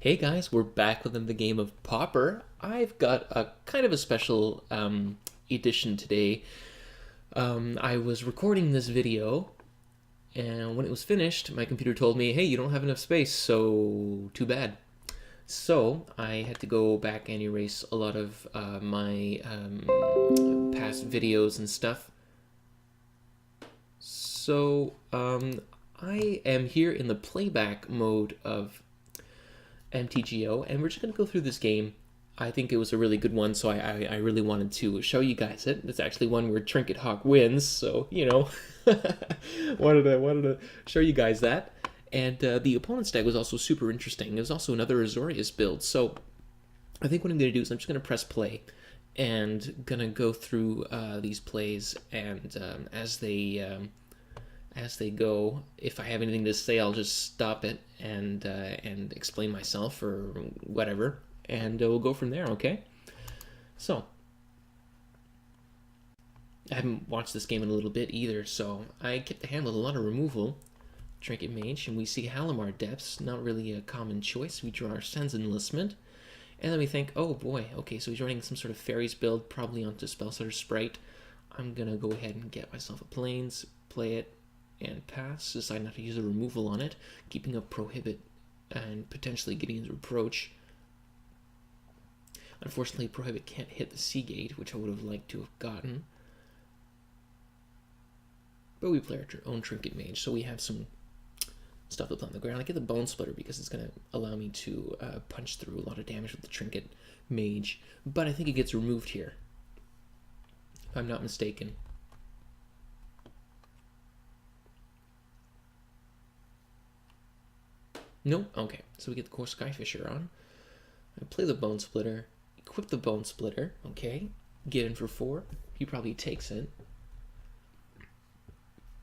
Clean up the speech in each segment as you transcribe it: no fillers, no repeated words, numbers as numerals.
Hey guys, we're back within the game of Pauper. I've got a kind of a special edition today. I was recording this video, and when it was finished, my computer told me, hey, you don't have enough space, so too bad. So I had to go back and erase a lot of my past videos and stuff. So I am here in the playback mode of MTGO, and we're just going to go through this game. I think it was a really good one, so I really wanted to show you guys it. It's actually one where Trinket Hawk wins, so, you know, wanted to show you guys that. And the opponent's deck was also super interesting. It was also another Azorius build, so I think what I'm going to do is I'm just going to press play and going to go through these plays, and as they go, if I have anything to say, I'll just stop it and explain myself or whatever, and we'll go from there. Okay. So I haven't watched this game in a little bit either, so I get to handle a lot of removal. Trinket Mage, and we see Halimar Depths, not really a common choice. We draw our Sen's Enlistment, and then we think, oh boy, okay, so he's running some sort of Faeries build, probably onto Spellstutter Sprite. I'm gonna go ahead and get myself a Plains, play it, and pass. Decide not to use a removal on it, keeping up Prohibit and potentially Gideon's Reproach. Unfortunately, Prohibit can't hit the Seagate, which I would have liked to have gotten. But we play our own Trinket Mage, so we have some stuff to play on the ground. I get the Bone Splitter because it's going to allow me to punch through a lot of damage with the Trinket Mage, but I think it gets removed here, if I'm not mistaken. Nope. Okay, so we get the Core Skyfisher on. I play the Bone Splitter, equip the Bone Splitter, okay, get in for 4. He probably takes it.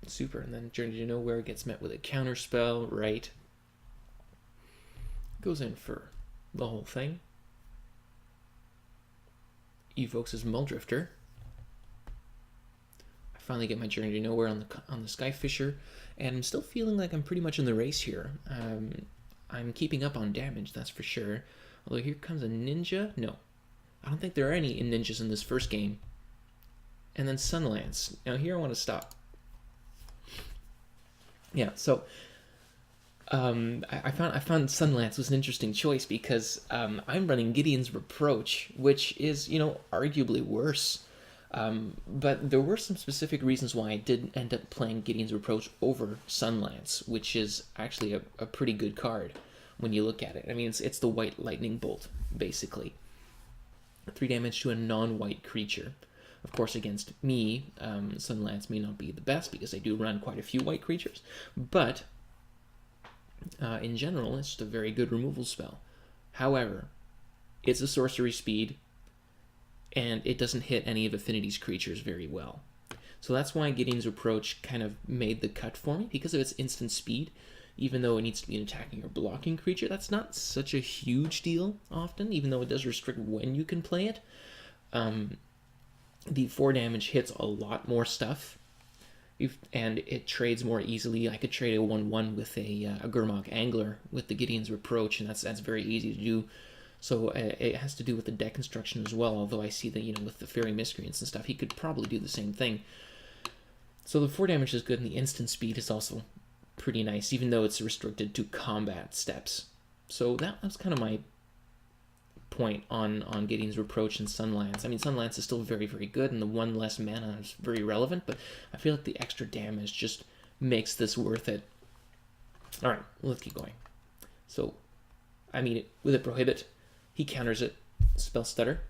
Super, and then Journey to Nowhere gets met with a counter spell, right? Goes in for the whole thing. Evokes his Muldrifter. I finally get my Journey to Nowhere on the Skyfisher, and I'm still feeling like I'm pretty much in the race here. I'm keeping up on damage, that's for sure. Although here comes a Ninja. No, I don't think there are any ninjas in this first game. And then Sunlance. Now here I want to stop. Yeah, so I found Sunlance was an interesting choice because I'm running Gideon's Reproach, which is, you know, arguably worse. But there were some specific reasons why I did end up playing Gideon's Reproach over Sunlance, which is actually a pretty good card when you look at it. I mean, it's the white lightning bolt, basically. 3 damage to a non-white creature. Of course, against me, Sunlance may not be the best because I do run quite a few white creatures, but in general, it's just a very good removal spell. However, it's a sorcery speed, and it doesn't hit any of Affinity's creatures very well. So that's why Gideon's Reproach kind of made the cut for me, because of its instant speed. Even though it needs to be an attacking or blocking creature, that's not such a huge deal often, even though it does restrict when you can play it. The 4 damage hits a lot more stuff, and it trades more easily. I could trade a 1/1 with a Gurmag Angler with the Gideon's Reproach, and that's very easy to do. So it has to do with the deck construction as well, although I see that, you know, with the Fairy Miscreants and stuff, he could probably do the same thing. So the 4 damage is good, and the instant speed is also pretty nice, even though it's restricted to combat steps. So that was kind of my point on Gideon's Reproach and Sunlance. I mean, Sunlance is still very, very good, and the 1 less mana is very relevant, but I feel like the extra damage just makes this worth it. Alright, let's keep going. So, I mean, with a Prohibit, he counters it. Spell Stutter.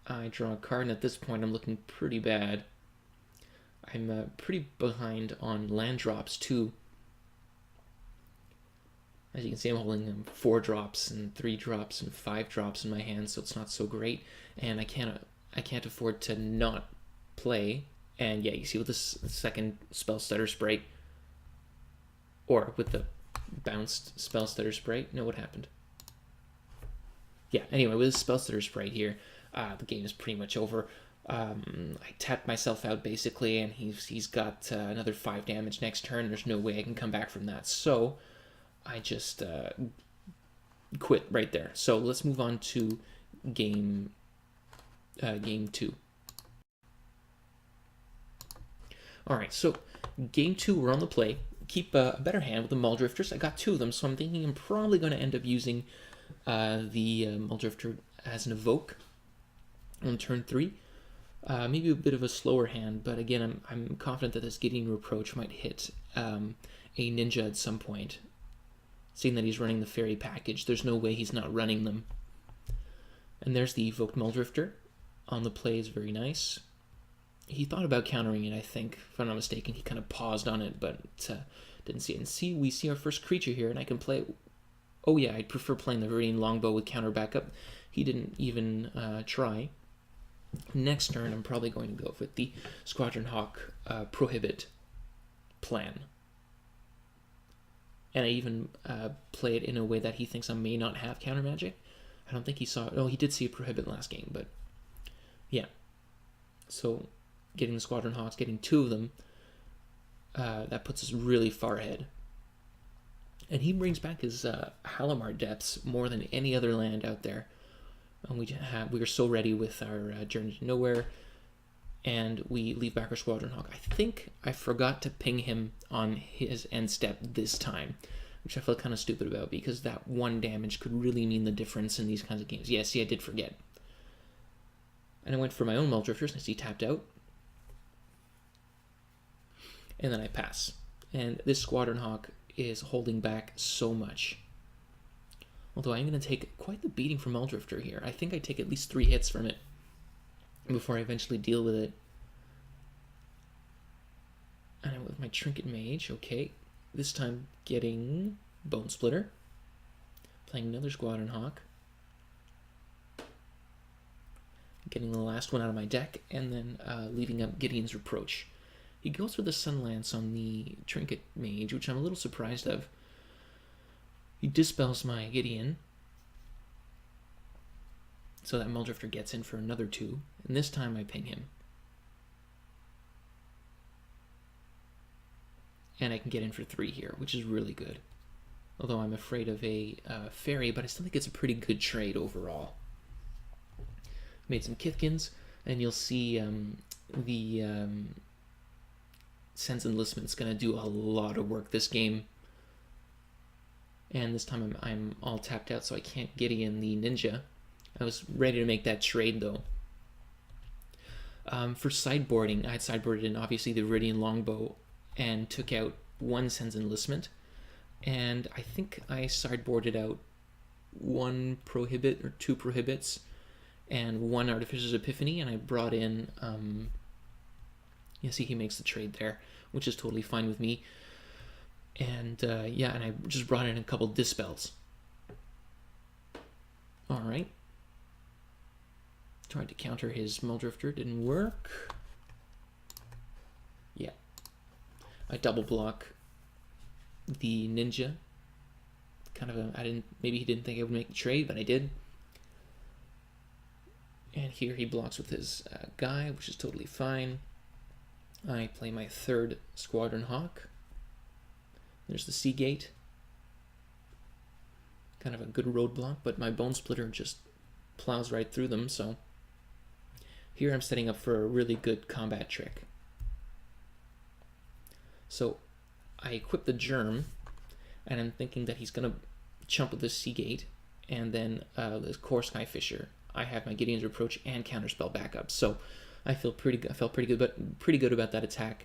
I draw a card, and at this point I'm looking pretty bad. I'm pretty behind on land drops, too. As you can see, I'm holding 4 drops and 3 drops and 5 drops in my hand, so it's not so great. And I can't afford to not play. And yeah, you see with this second Spell Stutter Sprite, or with the bounced Spell Stutter Sprite. No, what happened? Yeah, anyway, with this Spell Stutter Sprite here, the game is pretty much over. I tapped myself out basically, and he's got another 5 damage next turn. There's no way I can come back from that. So I just quit right there. So let's move on to game 2. All right, so game 2, we're on the play. Keep a better hand with the Muldrifters. I got 2 of them, so I'm thinking I'm probably going to end up using the Muldrifter as an evoke on turn 3. Maybe a bit of a slower hand, but again, I'm confident that this Gideon Reproach might hit a ninja at some point. Seeing that he's running the fairy package, there's no way he's not running them. And there's the evoked Muldrifter. On the play is very nice. He thought about countering it, I think. If I'm not mistaken, he kind of paused on it, but didn't see it. And see, we see our first creature here, and I can play it. Oh yeah, I'd prefer playing the Viridian Longbow with counter backup. He didn't even try. Next turn, I'm probably going to go with the Squadron Hawk Prohibit plan. And I even play it in a way that he thinks I may not have counter magic. I don't think he saw it. Oh, he did see a Prohibit last game, but yeah. So getting the Squadron Hawks, getting 2 of them, that puts us really far ahead. And he brings back his Halimar Depths more than any other land out there. And we are so ready with our Journey to Nowhere, and we leave back our Squadron Hawk. I think I forgot to ping him on his end step this time, which I felt kind of stupid about, because that 1 damage could really mean the difference in these kinds of games. Yeah, see, I did forget. And I went for my own Muldrifters, and I see tapped out. And then I pass. And this Squadron Hawk is holding back so much. Although I'm going to take quite the beating from Muldrifter here. I think I take at least 3 hits from it before I eventually deal with it. And I'm with my Trinket Mage, okay. This time getting Bone Splitter. Playing another Squadron Hawk. Getting the last one out of my deck, and then leaving up Gideon's Reproach. He goes for the Sunlance on the Trinket Mage, which I'm a little surprised of. He dispels my Gideon, so that Muldrifter gets in for another 2, and this time I ping him. And I can get in for 3 here, which is really good. Although I'm afraid of a Fairy, but I still think it's a pretty good trade overall. Made some Kithkins, and you'll see the Sense Enlistment's going to do a lot of work this game. And this time I'm all tapped out, so I can't Gideon the Ninja. I was ready to make that trade, though. For sideboarding, I had sideboarded in, obviously, the Viridian Longbow and took out 1 Sense Enlistment. And I think I sideboarded out 1 Prohibit or 2 Prohibits and 1 Artificer's Epiphany, and I brought in... you see, he makes the trade there, which is totally fine with me. And yeah, and I just brought in a couple Dispels. Alright. Tried to counter his Muldrifter, didn't work. Yeah. I double block the Ninja. Kind of maybe he didn't think I would make the trade, but I did. And here he blocks with his guy, which is totally fine. I play my 3rd Squadron Hawk. There's the Seagate. Kind of a good roadblock, but my Bone Splitter just plows right through them, so here I'm setting up for a really good combat trick. So I equip the Germ, and I'm thinking that he's going to chump with the Seagate, and then the Core Skyfisher. I have my Gideon's Reproach and Counterspell backup, so I felt pretty good about that attack.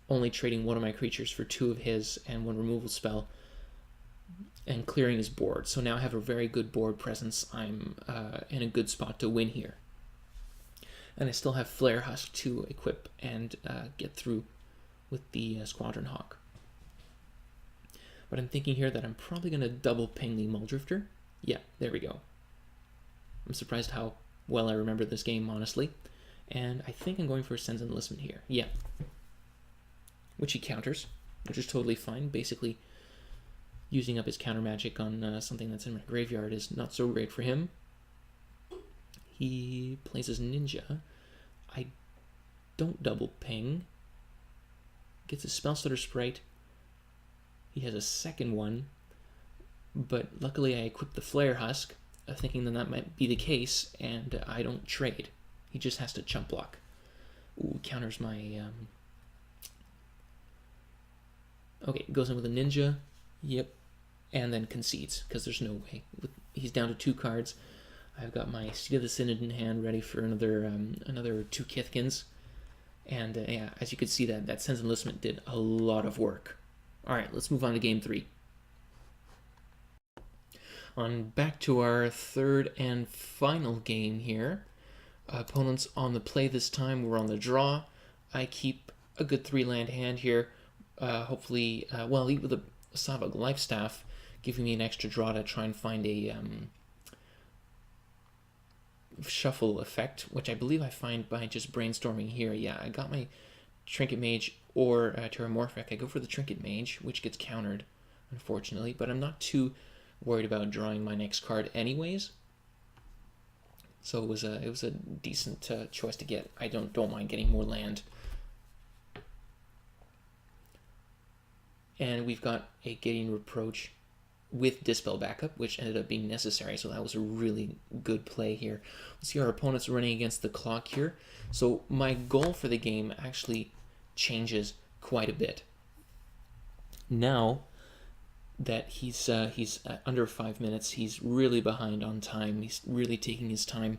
Only trading 1 of my creatures for 2 of his and 1 removal spell, and clearing his board. So now I have a very good board presence. I'm in a good spot to win here. And I still have Flare Husk to equip and get through with the Squadron Hawk. But I'm thinking here that I'm probably going to double ping the Muldrifter. Yeah, there we go. I'm surprised how well I remember this game, honestly. And I think I'm going for a Sense Enlistment here. Yeah. Which he counters, which is totally fine. Basically, using up his counter magic on something that's in my graveyard is not so great for him. He plays his Ninja. I don't double ping. Gets a Spellstutter Sprite. He has a second one. But luckily I equipped the Flare Husk, thinking that might be the case, and I don't trade. He just has to chump block. Ooh, counters my... Okay, goes in with a Ninja. Yep. And then concedes, because there's no way. He's down to 2 cards. I've got my Seed of the Synod in hand, ready for another 2 Kithkins. And yeah, as you can see, that Sense Enlistment did a lot of work. Alright, let's move on to game 3. Back to our third and final game here. Opponents on the play this time. We're on the draw. I keep a good 3-land hand here. Hopefully, well, lead with a Savag Lifestaff, giving me an extra draw to try and find a shuffle effect, which I believe I find by just brainstorming here. Yeah, I got my Trinket Mage or Terramorphic. I go for the Trinket Mage, which gets countered, unfortunately, but I'm not too worried about drawing my next card anyways. So it was a decent choice to get. I don't mind getting more land. And we've got a Gideon Reproach with Dispel backup, which ended up being necessary, so that was a really good play here. Let's see, our opponent's running against the clock here. So my goal for the game actually changes quite a bit. Now that he's under 5 minutes, he's really behind on time. He's really taking his time.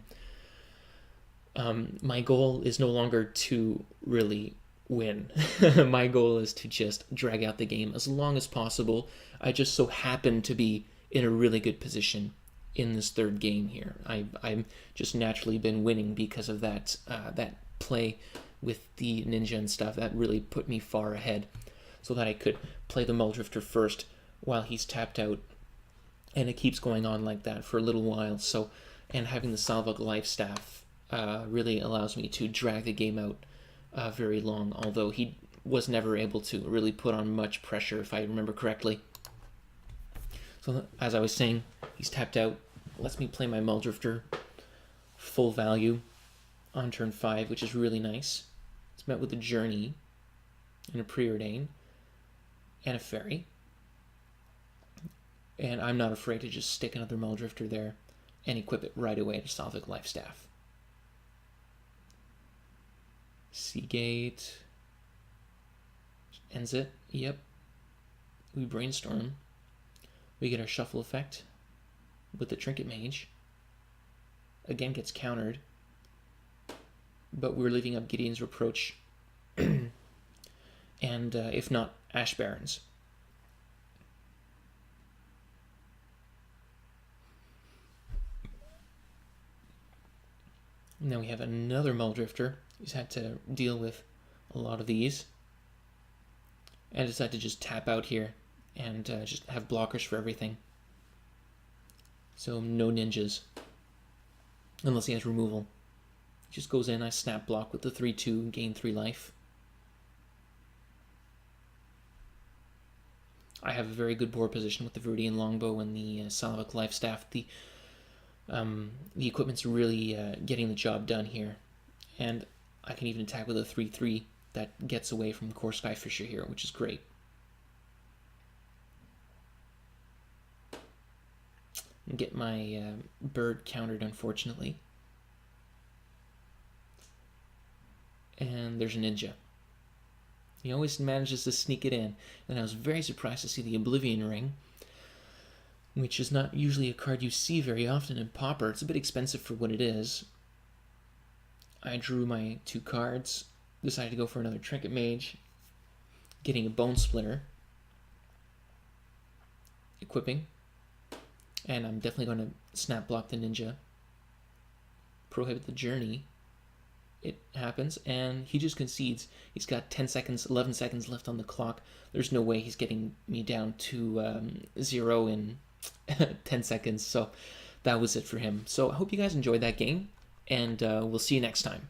My goal is no longer to really win. My goal is to just drag out the game as long as possible. I just so happen to be in a really good position in this third game here. I've just naturally been winning because of that play with the Ninja and stuff. That really put me far ahead, so that I could play the Muldrifter first while he's tapped out, and it keeps going on like that for a little while. So, and having the Salvag Lifestaff really allows me to drag the game out very long, although he was never able to really put on much pressure, if I remember correctly. So as I was saying, he's tapped out, lets me play my Muldrifter full value on turn 5, which is really nice. It's met with a Journey and a Preordain and a Fairy. And I'm not afraid to just stick another Muldrifter there and equip it right away to Salvag Lifestaff. Seagate ends it. Yep. We brainstorm. We get our shuffle effect with the Trinket Mage. Again gets countered, but we're leaving up Gideon's Reproach and if not, Ash Barrens. And then we have another Muldrifter. He's had to deal with a lot of these. And decided to just tap out here and just have blockers for everything. So no ninjas. Unless he has removal. He just goes in, I snap block with the 3-2, gain 3 life. I have a very good board position with the Viridian Longbow and the Salvag Lifestaff. The equipment's really getting the job done here. And I can even attack with a 3-3 that gets away from Core Skyfisher here, which is great. And get my bird countered, unfortunately. And there's a Ninja. He always manages to sneak it in. And I was very surprised to see the Oblivion Ring, which is not usually a card you see very often in Pauper. It's a bit expensive for what it is. I drew my 2 cards, decided to go for another Trinket Mage, getting a Bone Splitter, equipping, and I'm definitely going to snap block the Ninja, prohibit the Journey. It happens, and he just concedes. He's got 10 seconds, 11 seconds left on the clock. There's no way he's getting me down to 0 in 10 seconds, so that was it for him. So I hope you guys enjoyed that game, and we'll see you next time.